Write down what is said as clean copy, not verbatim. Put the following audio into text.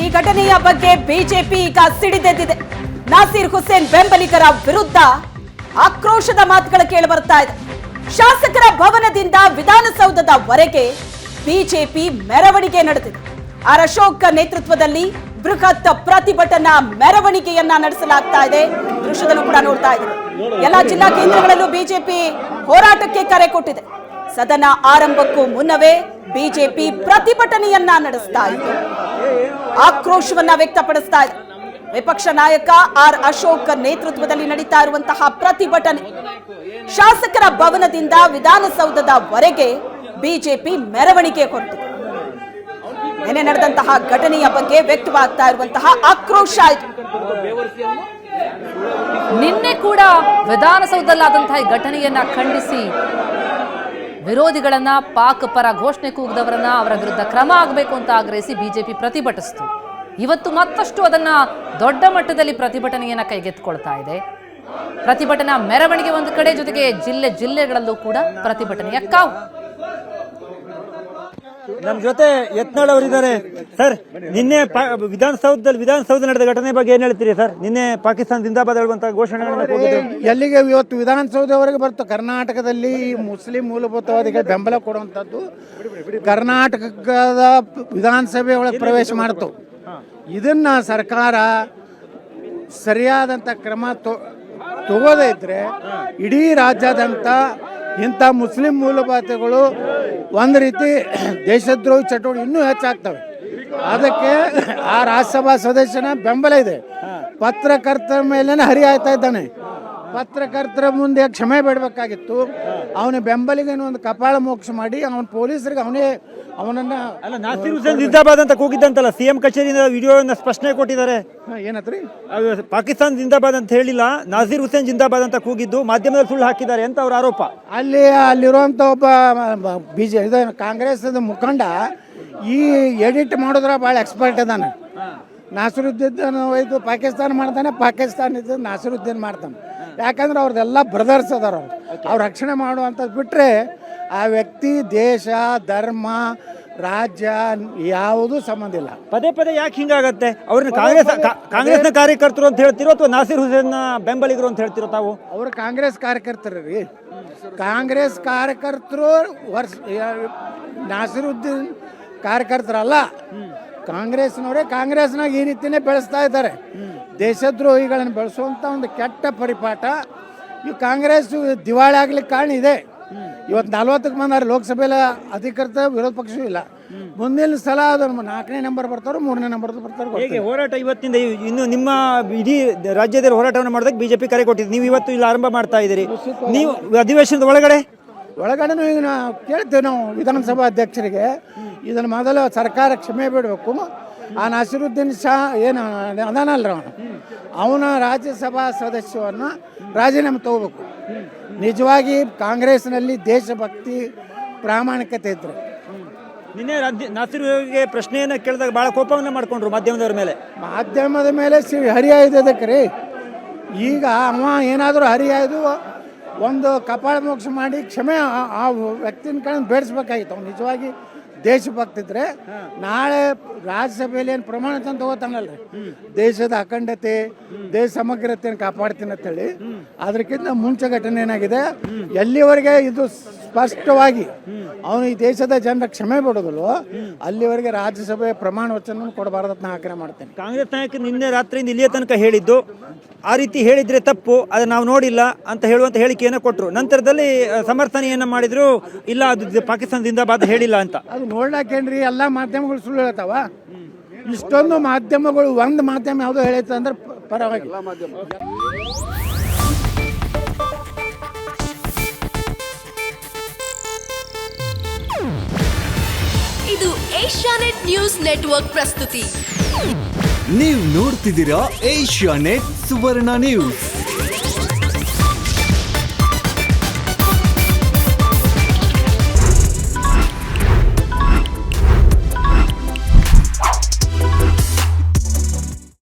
ಈ ಘಟನೆಯ ಬಗ್ಗೆ ಬಿಜೆಪಿ ಈಗ ಸಿಡಿದೆದ್ದಿದೆ. ನಾಸೀರ್ ಹುಸೇನ್ ಬೆಂಬಲಿಗರ ವಿರುದ್ಧ ಆಕ್ರೋಶದ ಮಾತುಗಳು ಕೇಳಿಬರ್ತಾ ಇದೆ. ಶಾಸಕರ ಭವನದಿಂದ ವಿಧಾನಸೌಧದವರೆಗೆ ಬಿಜೆಪಿ ಮೆರವಣಿಗೆ ನಡೆದಿದೆ. ಆರ್ ಅಶೋಕ್ ನೇತೃತ್ವದಲ್ಲಿ ಬೃಹತ್ ಪ್ರತಿಭಟನಾ ಮೆರವಣಿಗೆಯನ್ನ ನಡೆಸಲಾಗ್ತಾ ಇದೆ. ದೃಶ್ಯದಲ್ಲೂ ಕೂಡ ನೋಡ್ತಾ ಇದ್ದೀವಿ. ಎಲ್ಲ ಜಿಲ್ಲಾ ಕೇಂದ್ರಗಳಲ್ಲೂ ಬಿಜೆಪಿ ಹೋರಾಟಕ್ಕೆ ಕರೆ ಕೊಟ್ಟಿದೆ. ಸದನ ಆರಂಭಕ್ಕೂ ಮುನ್ನವೇ ಬಿಜೆಪಿ ಪ್ರತಿಭಟನೆಯನ್ನ ನಡೆಸ್ತಾ ಇತ್ತು. ಆಕ್ರೋಶವನ್ನ ವ್ಯಕ್ತಪಡಿಸ್ತಾ ಇದೆ. ವಿಪಕ್ಷ ನಾಯಕ ಆರ್ ಅಶೋಕ್ ನೇತೃತ್ವದಲ್ಲಿ ನಡೀತಾ ಇರುವಂತಹ ಪ್ರತಿಭಟನೆ ಶಾಸಕರ ಭವನದಿಂದ ವಿಧಾನಸೌಧದವರೆಗೆ ಬಿಜೆಪಿ ಮೆರವಣಿಗೆ ಹೊರಟಿದೆ. ನಿನ್ನೆ ನಡೆದಂತಹ ಘಟನೆಯ ಬಗ್ಗೆ ವ್ಯಕ್ತವಾಗ್ತಾ ಇರುವಂತಹ ಆಕ್ರೋಶ ಇದು. ನಿನ್ನೆ ಕೂಡ ವಿಧಾನಸೌಧದಲ್ಲಾದಂತಹ ಈ ಘಟನೆಯನ್ನ ಖಂಡಿಸಿ ವಿರೋಧಿಗಳನ್ನ ಪಾಕ್ ಪರ ಘೋಷಣೆ ಕೂಗಿದವರನ್ನ ಅವರ ವಿರುದ್ಧ ಕ್ರಮ ಆಗಬೇಕು ಅಂತ ಆಗ್ರಹಿಸಿ ಬಿಜೆಪಿ ಪ್ರತಿಭಟಿಸಿತು. ಇವತ್ತು ಮತ್ತಷ್ಟು ಅದನ್ನ ದೊಡ್ಡ ಮಟ್ಟದಲ್ಲಿ ಪ್ರತಿಭಟನೆಯನ್ನ ಕೈಗೆತ್ತಿಕೊಳ್ತಾ ಇದೆ. ಪ್ರತಿಭಟನಾ ಮೆರವಣಿಗೆ ಒಂದು ಕಡೆ, ಜೊತೆಗೆ ಜಿಲ್ಲೆಗಳಲ್ಲೂ ಕೂಡ ಪ್ರತಿಭಟನೆಯ ಕಾವು. ನಮ್ಮ ಜೊತೆ ಯತ್ನಾಳ್ ಅವರಿದ್ದಾರೆ. ಸರ್, ನಿನ್ನೆ ವಿಧಾನಸೌಧ ನಡೆದ ಘಟನೆ ಬಗ್ಗೆ ಏನ್ ಹೇಳ್ತೀರಿ ಸರ್? ನಿನ್ನೆ ಪಾಕಿಸ್ತಾನ ಜಿಂದಾಬಾದ್ ಹೇಳುವಂತ ಘೋಷಣೆ ಎಲ್ಲಿಗೆ ಇವತ್ತು ವಿಧಾನಸೌಧವರೆಗೆ ಬರ್ತು. ಕರ್ನಾಟಕದಲ್ಲಿ ಮುಸ್ಲಿಂ ಮೂಲಭೂತವಾದಿಗಳು ಬೆಂಬಲ ಕೊಡುವಂಥದ್ದು ಕರ್ನಾಟಕದ ವಿಧಾನಸಭೆ ಒಳಗೆ ಪ್ರವೇಶ ಮಾಡ್ತು. ಇದನ್ನ ಸರ್ಕಾರ ಸರಿಯಾದಂಥ ಕ್ರಮ ತಗೋದೇ ಇದ್ರೆ ಇಡೀ ರಾಜ್ಯಾದ್ಯಂತ ಇಂಥ ಮುಸ್ಲಿಂ ಮೂಲಭೂತಗಳು ಒಂದು ರೀತಿ ದೇಶದ್ರೋಹಿ ಚಟುವಟಿಕೆ ಇನ್ನೂ ಹೆಚ್ಚಾಗ್ತವೆ. ಅದಕ್ಕೆ ಆ ರಾಜ್ಯಸಭಾ ಸದಸ್ಯನ ಬೆಂಬಲ ಇದೆ. ಪತ್ರಕರ್ತರ ಮೇಲೇನೆ ಹರಿಯಾಯ್ತಾ ಇದ್ದಾನೆ. ಪತ್ರಕರ್ತರ ಮುಂದೆ ಕ್ಷಮೆ ಬೇಡಬೇಕಾಗಿತ್ತು. ಅವನ ಬೆಂಬಲಿಗೇನು ಒಂದು ಕಪಾಳ ಮೋಕ್ಷ ಮಾಡಿ ಅವನ ಪೊಲೀಸರಿಗೆ ಅವನನ್ನ ನಾಸೀರ್ ಹುಸೇನ್ ಜಿಂದಾಬಾದ್ ಅಂತ ಕೂಗಿದ್ದಂತಲ್ಲ, ಸಿಎಂ ಕಚೇರಿಯಿಂದ ವಿಡಿಯೋನ ಸ್ಪಷ್ಟನೆ ಕೊಟ್ಟಿದ್ದಾರೆ. ಏನತ್ರಿ, ಪಾಕಿಸ್ತಾನ ಜಿಂದಾಬಾದ್ ಅಂತ ಹೇಳಿಲ್ಲ, ನಾಸೀರ್ ಹುಸೇನ್ ಜಿಂದಾಬಾದ್ ಅಂತ ಕೂಗಿದ್ದು ಮಾಧ್ಯಮದಲ್ಲಿ ಸುಳ್ಳು ಹಾಕಿದ್ದಾರೆ ಅಂತ ಅವ್ರ ಆರೋಪ. ಅಲ್ಲಿರುವಂತ ಒಬ್ಬ ಕಾಂಗ್ರೆಸ್ ಮುಖಂಡ ಈ ಎಡಿಟ್ ಮಾಡೋದ್ರ ಭಾಳ ಎಕ್ಸ್ಪರ್ಟ್ ಇದ್ದಾನೆ. ನಾಸಿರುದ್ದೀನ್ ಒಯ್ದು ಪಾಕಿಸ್ತಾನ ಮಾಡ್ತಾನೆ, ಪಾಕಿಸ್ತಾನ ಇದ್ದು ನಾಸಿರುದ್ದೀನ್ ಮಾಡ್ತಾನೆ. ಯಾಕಂದ್ರೆ ಅವ್ರದ್ದೆಲ್ಲ ಬ್ರದರ್ಸ್ ಅದಾರ. ಅವ್ರು ರಕ್ಷಣೆ ಮಾಡುವಂಥದ್ದು ಬಿಟ್ಟರೆ ಆ ವ್ಯಕ್ತಿ ದೇಶ, ಧರ್ಮ, ರಾಜ್ಯ ಯಾವುದೂ ಸಂಬಂಧ ಇಲ್ಲ. ಪದೇ ಪದೇ ಯಾಕೆ ಹಿಂಗಾಗತ್ತೆ? ಅವ್ರನ್ನ ಕಾಂಗ್ರೆಸ್ನ ಕಾರ್ಯಕರ್ತರು ಅಂತ ಹೇಳ್ತಿರೋ ಅಥವಾ ನಾಸೀರ್ ಹುಸೇನ್ ಬೆಂಬಲಿಗರು ಅಂತ ಹೇಳ್ತಿರೋ ತಾವು? ಅವರು ಕಾಂಗ್ರೆಸ್ ಕಾರ್ಯಕರ್ತರು ರೀ. ಕಾಂಗ್ರೆಸ್ ಕಾರ್ಯಕರ್ತರು ನಾಸಿರುದ್ದೀನ್ ಕಾರ್ಯಕರ್ತರಲ್ಲ. ಕಾಂಗ್ರೆಸ್ನವರೇ ಕಾಂಗ್ರೆಸ್ನಾಗ ಈ ರೀತಿಯೇ ಬೆಳೆಸ್ತಾ ಇದ್ದಾರೆ. ದೇಶದ್ರೋಹಿಗಳನ್ನು ಬೆಳೆಸುವಂಥ ಒಂದು ಕೆಟ್ಟ ಪರಿಪಾಠ ಈ ಕಾಂಗ್ರೆಸ್ ದಿವಾಳಿ ಆಗ್ಲಿಕ್ಕೆ ಕಾರಣ ಇದೆ. ಇವತ್ತು 40ಕ್ಕೆ ಬಂದಾರೆ ಲೋಕಸಭೆಯಲ್ಲಿ ಅಧಿಕೃತ ವಿರೋಧ ಪಕ್ಷವೂ ಇಲ್ಲ. ಮುಂದಿನ ಸಲ ಅದನ್ನು 4ನೇ ನಂಬರ್ ಬರ್ತಾರೋ 3ನೇ ನಂಬರ್ ಬರ್ತಾರೋ. ಹೇಗೆ ಹೋರಾಟ ಇವತ್ತಿಂದ ಇನ್ನು ನಿಮ್ಮ ಇಡೀ ರಾಜ್ಯದಲ್ಲಿ ಹೋರಾಟವನ್ನು ಮಾಡೋದಕ್ಕೆ ಬಿಜೆಪಿ ಕರೆ ಕೊಟ್ಟಿದ್ದು, ನೀವು ಇವತ್ತು ಇಲ್ಲಿ ಆರಂಭ ಮಾಡ್ತಾ ಇದ್ದೀರಿ. ನೀವು ಅಧಿವೇಶನದ ಒಳಗಡೆನೂ ಈಗ ನಾವು ಕೇಳ್ತೇವೆ ನಾವು ವಿಧಾನಸಭಾ ಅಧ್ಯಕ್ಷರಿಗೆ, ಇದನ್ನು ಮೊದಲು ಸರ್ಕಾರ ಕ್ಷಮೆ ಬಿಡಬೇಕು. ಆ ನಾಸಿರುದ್ದೀನ್ ಶಾ ಏನು ಅದಾನಲ್ಲ ಅವನ ರಾಜ್ಯಸಭಾ ಸದಸ್ಯವನ್ನು ರಾಜೀನಾಮೆ ತಗೋಬೇಕು. ನಿಜವಾಗಿ ಕಾಂಗ್ರೆಸ್ನಲ್ಲಿ ದೇಶಭಕ್ತಿ ಪ್ರಾಮಾಣಿಕತೆ ಇದ್ರು. ನಿನ್ನೆ ನಾಸಿರ್ಗೆ ಪ್ರಶ್ನೆಯನ್ನು ಕೇಳಿದಾಗ ಭಾಳ ಕೋಪವನ್ನು ಮಾಡ್ಕೊಂಡ್ರು ಮಾಧ್ಯಮದವ್ರ ಮೇಲೆ ಹರಿಯಾಯ್ದಕ್ಕೆ ರೀ. ಈಗ ಅವ ಏನಾದರೂ ಹರಿಯಾಯ್ದು ಒಂದು ಕಪಾಳ ಮೋಕ್ಷ ಮಾಡಿ ಕ್ಷಮೆ ಆ ವ್ಯಕ್ತಿನ ಕಡೆ ಬೇಡಿಸ್ಬೇಕಾಗಿತ್ತು. ಅವ್ನು ನಿಜವಾಗಿ ದೇಶಭಕ್ತಿದ್ರೆ ನಾಳೆ ರಾಜ್ಯಸಭೆಯಲ್ಲಿ ಏನು ಪ್ರಮಾಣ ತಂದು ತಗೋತಾನಲ್ರಿ, ದೇಶದ ಅಖಂಡತೆ, ದೇಶ ಸಮಗ್ರತೆಯನ್ನು ಕಾಪಾಡ್ತೀನಿ ಅಂತೇಳಿ. ಅದಕ್ಕಿಂತ ಮುಂಚೆ ಘಟನೆ ಏನಾಗಿದೆ, ಎಲ್ಲಿವರೆಗೆ ಇದು ಸ್ಪಷ್ಟವಾಗಿ ಅವನು ಈ ದೇಶದ ಜನರ ಕ್ಷಮೆ ಬಿಡೋದಿಲ್ಲ ಅಲ್ಲಿವರೆಗೆ ರಾಜ್ಯಸಭೆ ಪ್ರಮಾಣ ವಚನ ಕೊಡಬಾರ್ದು ಆಗ್ರಹ ಮಾಡ್ತೇನೆ. ಕಾಂಗ್ರೆಸ್ ನಾಯಕರು ನಿನ್ನೆ ರಾತ್ರಿಯಿಂದ ಇಲ್ಲಿಯ ತನಕ ಹೇಳಿದ್ದು, ಆ ರೀತಿ ಹೇಳಿದ್ರೆ ತಪ್ಪು, ಅದು ನಾವು ನೋಡಿಲ್ಲ ಅಂತ ಹೇಳುವಂತ ಹೇಳಿಕೆಯನ್ನು ಕೊಟ್ಟರು. ನಂತರದಲ್ಲಿ ಸಮರ್ಥನೆಯನ್ನು ಮಾಡಿದ್ರು, ಇಲ್ಲ ಅದು ಪಾಕಿಸ್ತಾನ ಜಿಂದಾಬಾದ್ ಹೇಳಿಲ್ಲ ಅಂತ. ಅದು ನೋಡ್ಲಾಕೇನ್ರಿ, ಎಲ್ಲ ಮಾಧ್ಯಮಗಳು ಸುಳ್ಳು ಹೇಳ್ತಾವ. ಇಷ್ಟೊಂದು ಮಾಧ್ಯಮಗಳು ಒಂದು ಮಾಧ್ಯಮ ಯಾವುದೋ ಹೇಳೈತೆ ಅಂದ್ರೆ ಪರವಾಗಿ. ಇದು ಏಷ್ಯಾನೆಟ್ ನ್ಯೂಸ್ ನೆಟ್ವರ್ಕ್ ಪ್ರಸ್ತುತಿ. ನೀವು ನೋಡ್ತಿದ್ದೀರಾ ಏಷ್ಯಾನೆಟ್ ಸುವರ್ಣ ನ್ಯೂಸ್.